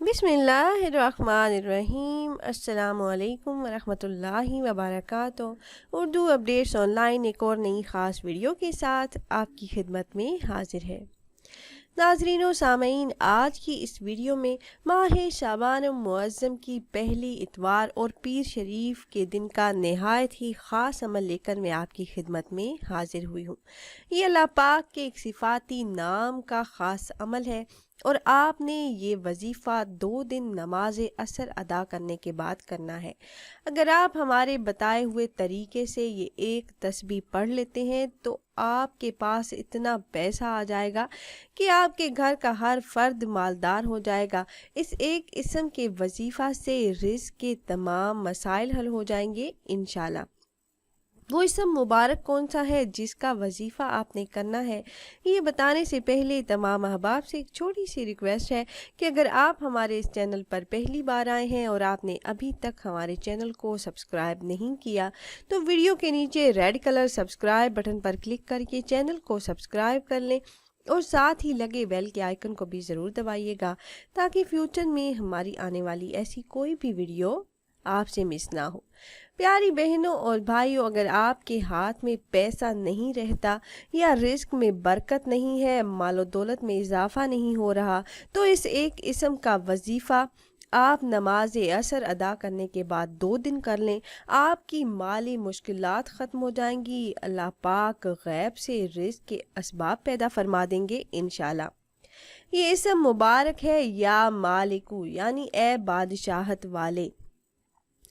بسم اللہ الرحمن الرحیم۔ السلام علیکم ورحمۃ اللہ وبرکاتہ۔ اردو اپڈیٹس آن لائن ایک اور نئی خاص ویڈیو کے ساتھ آپ کی خدمت میں حاضر ہے۔ ناظرین و سامعین، آج کی اس ویڈیو میں ماہ شعبان معظم کی پہلی اتوار اور پیر شریف کے دن کا نہایت ہی خاص عمل لے کر میں آپ کی خدمت میں حاضر ہوئی ہوں۔ یہ اللہ پاک کے ایک صفاتی نام کا خاص عمل ہے اور آپ نے یہ وظیفہ 2 دن نماز اثر ادا کرنے کے بعد کرنا ہے۔ اگر آپ ہمارے بتائے ہوئے طریقے سے یہ ایک تسبیح پڑھ لیتے ہیں تو آپ کے پاس اتنا پیسہ آ جائے گا کہ آپ کے گھر کا ہر فرد مالدار ہو جائے گا۔ اس ایک اسم کے وظیفہ سے رزق کے تمام مسائل حل ہو جائیں گے انشاءاللہ۔ وہ اسم مبارک کون سا ہے جس کا وظیفہ آپ نے کرنا ہے، یہ بتانے سے پہلے تمام احباب سے ایک چھوٹی سی ریکویسٹ ہے کہ اگر آپ ہمارے اس چینل پر پہلی بار آئے ہیں اور آپ نے ابھی تک ہمارے چینل کو سبسکرائب نہیں کیا تو ویڈیو کے نیچے ریڈ کلر سبسکرائب بٹن پر کلک کر کے چینل کو سبسکرائب کر لیں اور ساتھ ہی لگے بیل کے آئیکن کو بھی ضرور دبائیے گا تاکہ فیوچر میں ہماری آنے والی ایسی کوئی بھی ویڈیو آپ سے مس نہ ہو۔ پیاری بہنوں اور بھائیوں، اگر آپ کے ہاتھ میں پیسہ نہیں رہتا یا رزق میں برکت نہیں ہے، مال و دولت میں اضافہ نہیں ہو رہا تو اس ایک اسم کا وظیفہ آپ نماز اثر ادا کرنے کے بعد 2 دن کر لیں۔ آپ کی مالی مشکلات ختم ہو جائیں گی، اللہ پاک غیب سے رزق کے اسباب پیدا فرما دیں گے انشاءاللہ۔ یہ اسم مبارک ہے یا مالکو، یعنی اے بادشاہت والے۔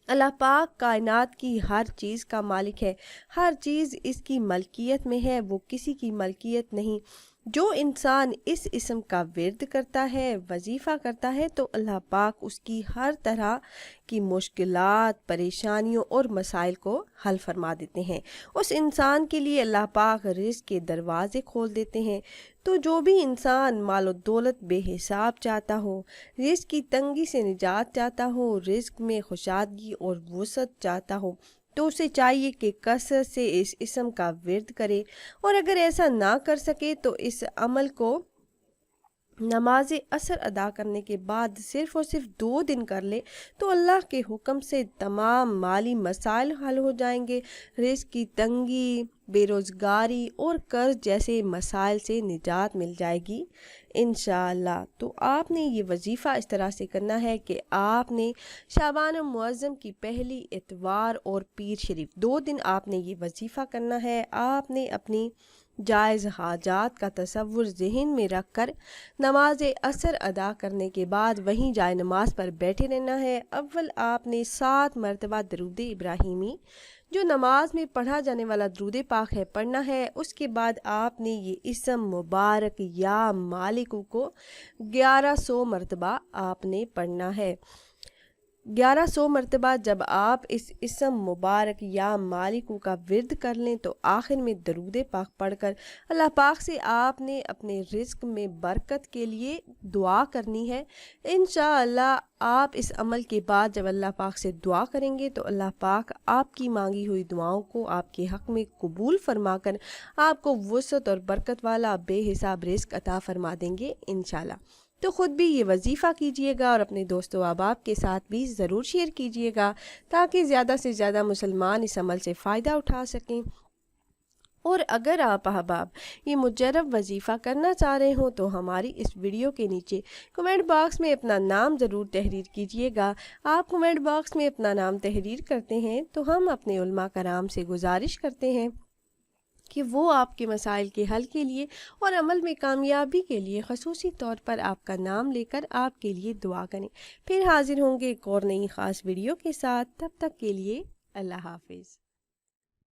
اللہ پاک کائنات کی ہر چیز کا مالک ہے، ہر چیز اس کی ملکیت میں ہے، وہ کسی کی ملکیت نہیں۔ جو انسان اس اسم کا ورد کرتا ہے، وظیفہ کرتا ہے تو اللہ پاک اس کی ہر طرح کی مشکلات، پریشانیوں اور مسائل کو حل فرما دیتے ہیں۔ اس انسان کے لیے اللہ پاک رزق کے دروازے کھول دیتے ہیں۔ تو جو بھی انسان مال و دولت بے حساب چاہتا ہو، رزق کی تنگی سے نجات چاہتا ہو، رزق میں خوشادگی اور وسعت چاہتا ہو تو اسے چاہیے کہ کثرت سے اس اسم کا ورد کرے، اور اگر ایسا نہ کر سکے تو اس عمل کو نماز اثر ادا کرنے کے بعد صرف اور صرف 2 دن کر لے تو اللہ کے حکم سے تمام مالی مسائل حل ہو جائیں گے۔ رزق کی تنگی، بے روزگاری اور قرض جیسے مسائل سے نجات مل جائے گی انشاءاللہ۔ تو آپ نے یہ وظیفہ اس طرح سے کرنا ہے کہ آپ نے شعبان معظم کی پہلی اتوار اور پیر شریف 2 دن آپ نے یہ وظیفہ کرنا ہے۔ آپ نے اپنی جائز حاجات کا تصور ذہن میں رکھ کر نماز اثر ادا کرنے کے بعد وہیں جائے نماز پر بیٹھے رہنا ہے۔ اول آپ نے 7 مرتبہ درود ابراہیمی جو نماز میں پڑھا جانے والا درود پاک ہے پڑھنا ہے۔ اس کے بعد آپ نے یہ اسم مبارک یا مالکو کو 1100 مرتبہ آپ نے پڑھنا ہے۔ 1100 مرتبہ جب آپ اس اسم مبارک یا مالکو کا ورد کر لیں تو آخر میں درود پاک پڑھ کر اللہ پاک سے آپ نے اپنے رزق میں برکت کے لیے دعا کرنی ہے۔ انشاءاللہ آپ اس عمل کے بعد جب اللہ پاک سے دعا کریں گے تو اللہ پاک آپ کی مانگی ہوئی دعاؤں کو آپ کے حق میں قبول فرما کر آپ کو وسعت اور برکت والا بے حساب رزق عطا فرما دیں گے انشاءاللہ۔ تو خود بھی یہ وظیفہ کیجئے گا اور اپنے دوست و احباب کے ساتھ بھی ضرور شیئر کیجئے گا تاکہ زیادہ سے زیادہ مسلمان اس عمل سے فائدہ اٹھا سکیں۔ اور اگر آپ احباب یہ مجرب وظیفہ کرنا چاہ رہے ہوں تو ہماری اس ویڈیو کے نیچے کمنٹ باکس میں اپنا نام ضرور تحریر کیجئے گا۔ آپ کمنٹ باکس میں اپنا نام تحریر کرتے ہیں تو ہم اپنے علماء کرام سے گزارش کرتے ہیں کہ وہ آپ کے مسائل کے حل کے لیے اور عمل میں کامیابی کے لیے خصوصی طور پر آپ کا نام لے کر آپ کے لیے دعا کریں۔ پھر حاضر ہوں گے ایک اور نئی خاص ویڈیو کے ساتھ، تب تک کے لیے اللہ حافظ۔